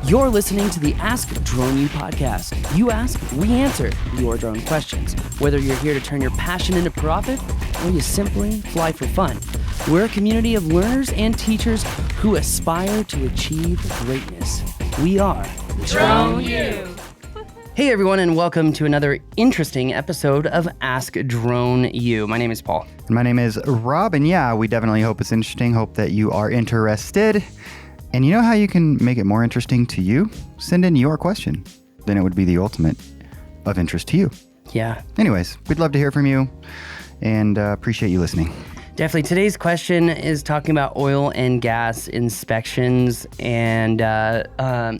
You're listening to the Ask Drone U podcast. You ask, we answer your drone questions. Whether you're here to turn your passion into profit or you simply fly for fun, we're a community of learners and teachers who aspire to achieve greatness. We are Drone U. Hey everyone, and welcome to another interesting episode of Ask Drone U. My name is Paul. And my name is Rob, and yeah, we definitely hope it's interesting. Hope that you are interested. And you know how you can make it more interesting to you? Send in your question. Then it would be the ultimate of interest to you. Yeah. Anyways, we'd love to hear from you and appreciate you listening. Definitely. Today's question is talking about oil and gas inspections, and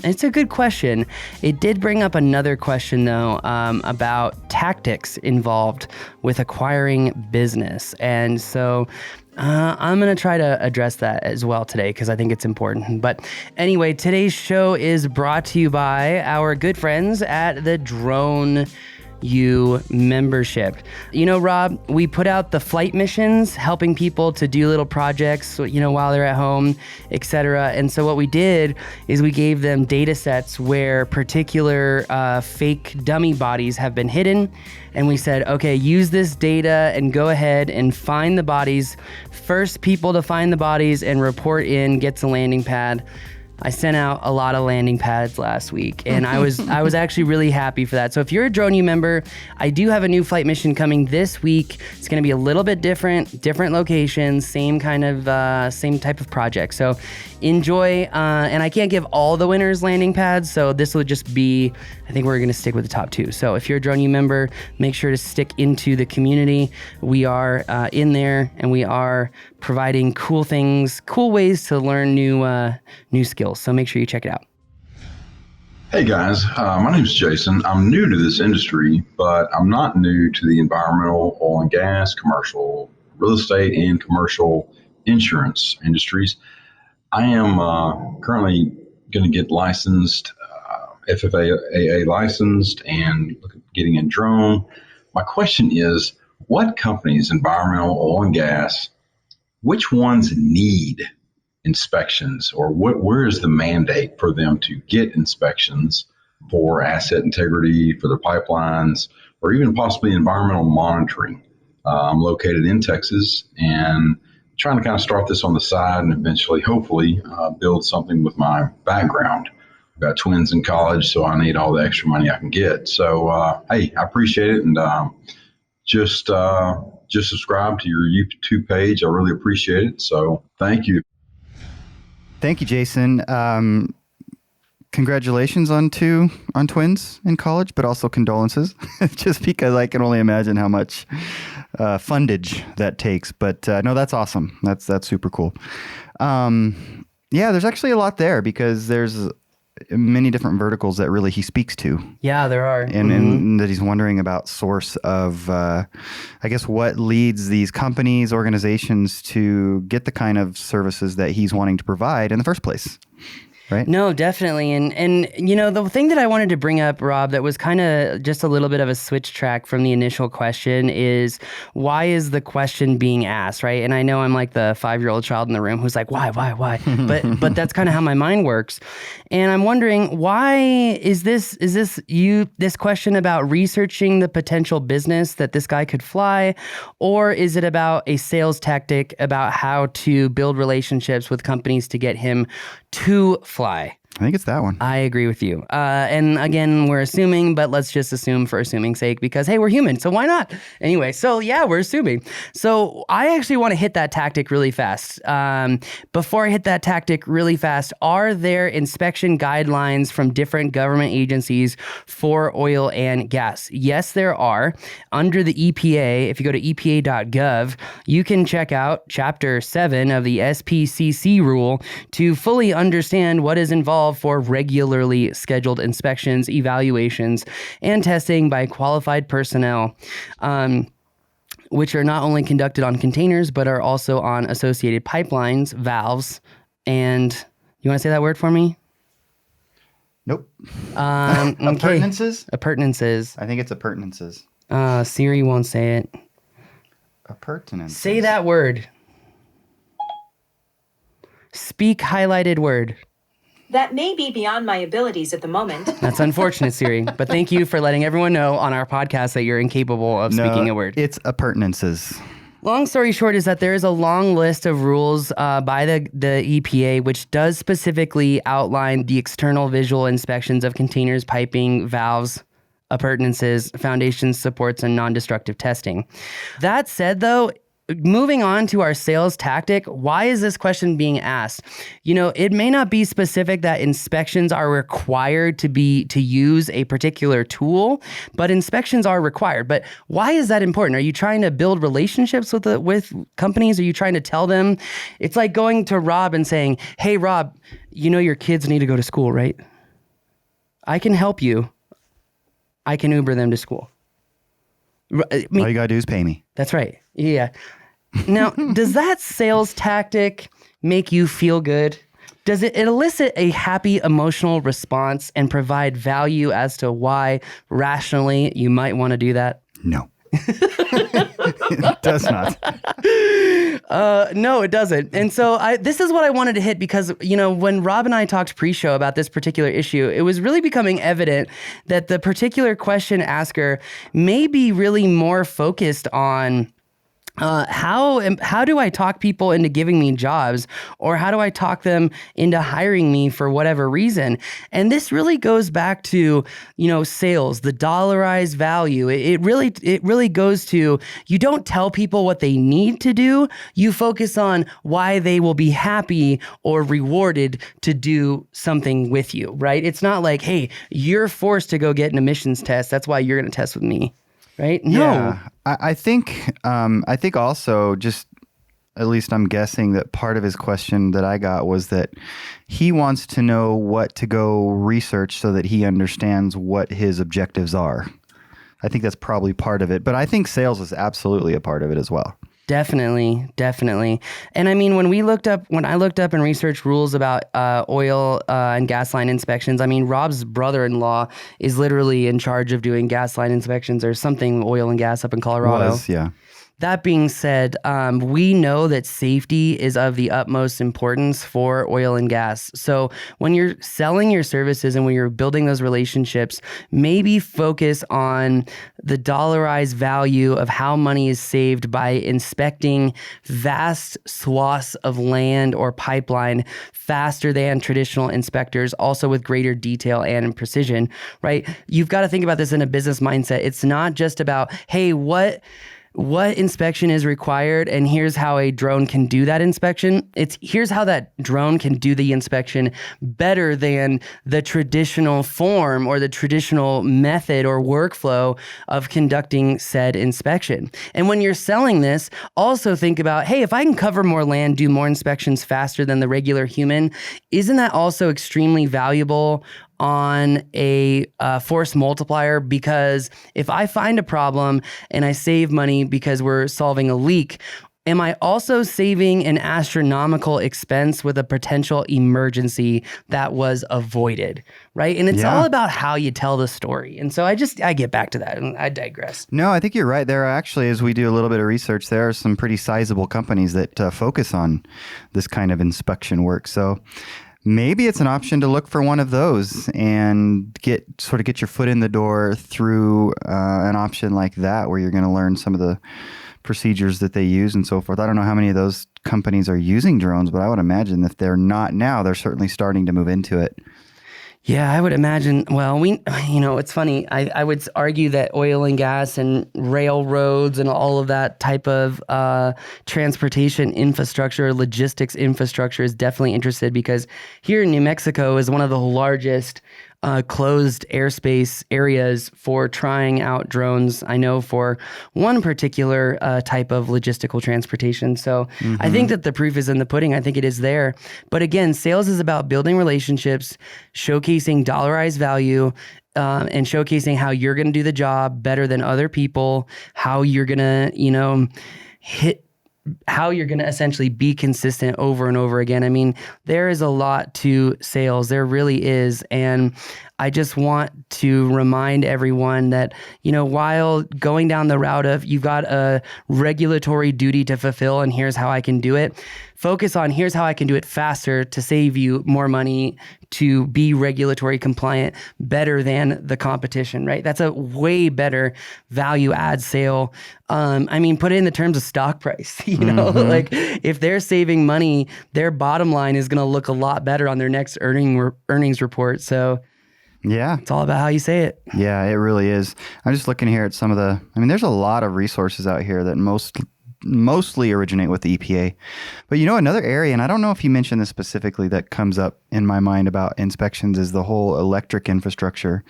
it's a good question. It did bring up another question, though, about tactics involved with acquiring business. And so I'm going to try to address that as well today because I think it's important. But anyway, today's show is brought to you by our good friends at the Drone U membership. You know, Rob, we put out the flight missions, helping people to do little projects, you know, while they're at home, etc. And so what we did is we gave them data sets where particular fake dummy bodies have been hidden. And we said, okay, use this data and go ahead and find the bodies. First people to find the bodies and report in gets a landing pad. I sent out a lot of landing pads last week, and I was actually really happy for that. So if you're a Drone U member, I do have a new flight mission coming this week. It's going to be a little bit different locations, same type of project. So enjoy, and I can't give all the winners landing pads, so this will just be, I think we're going to stick with the top two. So if you're a Drone U member, make sure to stick into the community. We are in there, and we are providing cool things, cool ways to learn new skills. So make sure you check it out. Hey guys, my name's Jason. I'm new to this industry, but I'm not new to the environmental, oil and gas, commercial real estate, and commercial insurance industries. I am currently going to get licensed, FFAA licensed, and getting a drone. My question is, what companies, environmental, oil and gas, which ones need inspections, or where is the mandate for them to get inspections for asset integrity, for their pipelines, or even possibly environmental monitoring? I'm located in Texas and trying to kind of start this on the side and eventually, hopefully, build something with my background. I've got twins in college, so I need all the extra money I can get. So, hey, I appreciate it, and just subscribe to your YouTube page. I really appreciate it. So, thank you. Thank you, Jason. Congratulations on twins in college, but also condolences, just because I can only imagine how much fundage that takes. But no, that's awesome. That's super cool. Yeah, there's actually a lot there because there's many different verticals that really he speaks to. Yeah, there are. And that he's wondering about source of, I guess, what leads these companies, organizations to get the kind of services that he's wanting to provide in the first place. Right? No, definitely. And you know, the thing that I wanted to bring up, Rob, that was kind of just a little bit of a switch track from the initial question is, why is the question being asked, right? And I know I'm like the 5-year-old child in the room who's like, why? But that's kind of how my mind works. And I'm wondering, why is this question about researching the potential business that this guy could fly, or is it about a sales tactic about how to build relationships with companies to get him to fly? I think it's that one. I agree with you. And again, we're assuming, but let's just assume for assuming sake because, hey, we're human, so why not? Anyway, so yeah, we're assuming. So I actually want to hit that tactic really fast. Before I hit that tactic really fast, are there inspection guidelines from different government agencies for oil and gas? Yes, there are. Under the EPA, if you go to epa.gov, you can check out Chapter 7 of the SPCC rule to fully understand what is involved for regularly scheduled inspections, evaluations, and testing by qualified personnel, which are not only conducted on containers, but are also on associated pipelines, valves, and you want to say that word for me? Nope. Okay. Appurtenances? Appurtenances. I think it's appurtenances. Siri won't say it. Appurtenances. Say that word. Speak highlighted word. That may be beyond my abilities at the moment. That's unfortunate, Siri. But thank you for letting everyone know on our podcast that you're incapable of speaking a word. It's appurtenances. Long story short is that there is a long list of rules by the EPA, which does specifically outline the external visual inspections of containers, piping, valves, appurtenances, foundations, supports, and non-destructive testing. That said, though, moving on to our sales tactic, why is this question being asked? It may not be specific that inspections are required to use a particular tool, but inspections are required. But why is that important? Are you trying to build relationships with companies? Are you trying to tell them? It's like going to Rob and saying, hey, Rob, your kids need to go to school, right? I can help you. I can Uber them to school. All you gotta do is pay me. That's right. Yeah. Now, does that sales tactic make you feel good? Does it elicit a happy emotional response and provide value as to why rationally you might want to do that? No. It does not. No, it doesn't. And so this is what I wanted to hit because, when Rob and I talked pre-show about this particular issue, it was really becoming evident that the particular question asker may be really more focused on how do I talk people into giving me jobs, or how do I talk them into hiring me for whatever reason? And this really goes back to, sales, the dollarized value. It really goes to, you don't tell people what they need to do. You focus on why they will be happy or rewarded to do something with you, right? It's not like, hey, you're forced to go get an emissions test. That's why you're going to test with me. Right? No. Yeah, I think also just, at least I'm guessing that part of his question that I got was that he wants to know what to go research so that he understands what his objectives are. I think that's probably part of it, but I think sales is absolutely a part of it as well. Definitely. And I mean, when I looked up and researched rules about oil and gas line inspections, I mean, Rob's brother-in-law is literally in charge of doing gas line inspections or something oil and gas up in Colorado. Yeah. That being said, we know that safety is of the utmost importance for oil and gas. So when you're selling your services and when you're building those relationships, maybe focus on the dollarized value of how money is saved by inspecting vast swaths of land or pipeline faster than traditional inspectors, also with greater detail and precision, right? You've got to think about this in a business mindset. It's not just about, hey, what inspection is required, and here's how a drone can do that inspection. Here's how that drone can do the inspection better than the traditional form or the traditional method or workflow of conducting said inspection. And when you're selling this, also think about, hey, if I can cover more land, do more inspections faster than the regular human, isn't that also extremely valuable on a force multiplier? Because if I find a problem and I save money because we're solving a leak, am I also saving an astronomical expense with a potential emergency that was avoided, right? And it's all about how you tell the story. And so I get back to that, and I digress. No, I think you're right. There are actually, as we do a little bit of research, there are some pretty sizable companies that focus on this kind of inspection work. So maybe it's an option to look for one of those and get your foot in the door through an option like that, where you're going to learn some of the procedures that they use and so forth. I don't know how many of those companies are using drones, but I would imagine if they're not now, they're certainly starting to move into it. Yeah, I would imagine. Well, it's funny. I would argue that oil and gas and railroads and all of that type of transportation infrastructure, logistics infrastructure is definitely interested, because here in New Mexico is one of the largest closed airspace areas for trying out drones. I know for one particular type of logistical transportation. So I think that the proof is in the pudding. I think it is there. But again, sales is about building relationships, showcasing dollarized value, and showcasing how you're going to do the job better than other people, how you're going to, how you're going to essentially be consistent over and over again. I mean, there is a lot to sales. There really is. And I just want to remind everyone that, while going down the route of you've got a regulatory duty to fulfill and here's how I can do it, Focus on here's how I can do it faster to save you more money, to be regulatory compliant better than the competition, right? That's a way better value add sale. I mean, put it in the terms of stock price, you know, like if they're saving money, their bottom line is going to look a lot better on their next earnings report. So Yeah. it's all about how you say it. Yeah, it really is. I'm just looking here at some of there's a lot of resources out here that mostly originate with the EPA. But another area, and I don't know if you mentioned this specifically, that comes up in my mind about inspections is the whole electric infrastructure.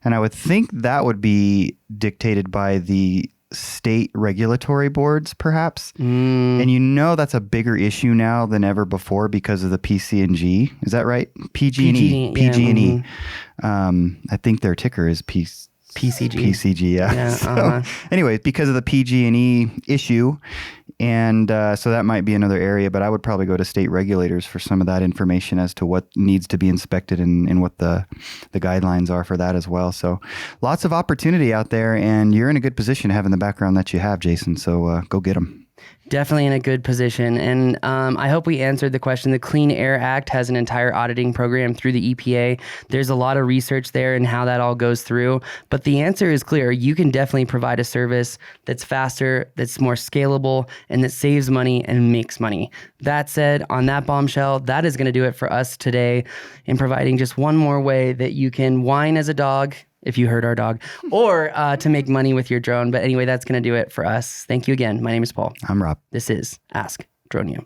And I would think that would be dictated by the state regulatory boards, perhaps. And that's a bigger issue now than ever before because of the PG&E. Is that right? PG&E. PG&E. I think their ticker is PCG. PCG, yeah. So, anyways, because of the PG&E issue, and so that might be another area, but I would probably go to state regulators for some of that information as to what needs to be inspected and what the guidelines are for that as well. So lots of opportunity out there, and you're in a good position having the background that you have, Jason, so go get them. Definitely in a good position. And I hope we answered the question. The Clean Air Act has an entire auditing program through the EPA. There's a lot of research there and how that all goes through. But the answer is clear. You can definitely provide a service that's faster, that's more scalable, and that saves money and makes money. That said, on that bombshell, that is going to do it for us today in providing just one more way that you can whine as a dog, if you hurt our dog, or to make money with your drone. But anyway, that's going to do it for us. Thank you again. My name is Paul. I'm Rob. This is Ask Drone You.